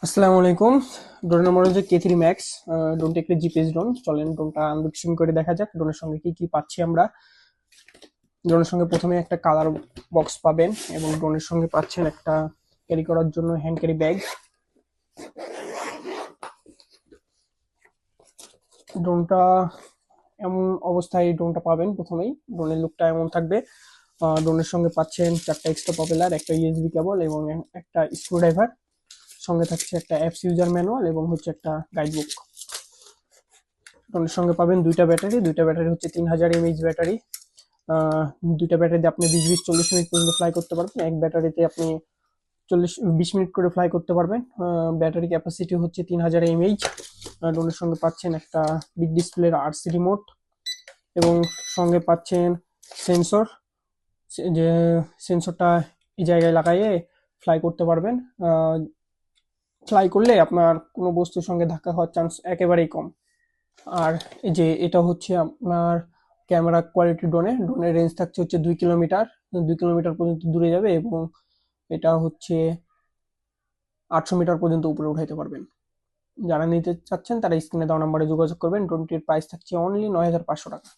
আসসালামু আলাইকুম। ড্রোনের মডেল হচ্ছে K3 Max। ড্রোনটি একটি জিপিএস ড্রোন। চলেন ড্রোনটা আনবক্সিং করে দেখা যাক ড্রোনের সঙ্গে কি কি পাচ্ছি আমরা। ড্রোনের সঙ্গে প্রথমে একটা কালার বক্স পাবেন এবং ড্রোনের সঙ্গে পাচ্ছেন একটা ক্যারি করার জন্য হ্যান্ড ক্যারি ব্যাগ। ড্রোনটা এমন অবস্থায় ড্রোনটা পাবেন। প্রথমেই ড্রোনের লুকটা এমন থাকবে। ড্রোনের সঙ্গে পাচ্ছেন 4টা এক্সট্রা প্রপেলার, একটা ইউএসবি কেবল এবং একটা স্ক্রুড্রাইভার। সঙ্গে থাকছে একটা অ্যাপস ইউজার ম্যানুয়াল এবং হচ্ছে একটা গাইড বুক। ড্রোনের সঙ্গে পাবেন দুইটা ব্যাটারি হচ্ছে 3000 mAh ব্যাটারি। আহ, দুইটা ব্যাটারি দিয়ে আপনি 20-40 মিনিট পর্যন্ত ফ্লাই করতে পারবেন। এক ব্যাটারিতে আপনি 40-20 মিনিট করে ফ্লাই করতে পারবেন। ব্যাটারি ক্যাপাসিটি হচ্ছে 3000 mAh। ড্রোনের সঙ্গে পাচ্ছেন একটা বিগ ডিসপ্লের আরসি রিমোট এবং সঙ্গে পাচ্ছেন সেন্সর, যে সেন্সরটা এই জায়গায় লাগাইয়ে ফ্লাই করতে পারবেন। ফ্লাই করলে আপনার কোনো বস্তুর সঙ্গে ধাক্কা খাওয়ার চান্স একেবারেই কম। আর এই যে এটা হচ্ছে আপনার ক্যামেরা কোয়ালিটি। ড্রোনের রেঞ্জ থাকছে হচ্ছে 2 কিলোমিটার। 2 কিলোমিটার পর্যন্ত দূরে যাবে এবং এটা হচ্ছে 800 মিটার পর্যন্ত উপরে উঠাইতে পারবেন। যারা নিতে চাচ্ছেন তারা স্ক্রিনে দেওয়া নাম্বারে যোগাযোগ করবেন। ড্রোনটির প্রাইস থাকছে অনলি 9500 টাকা।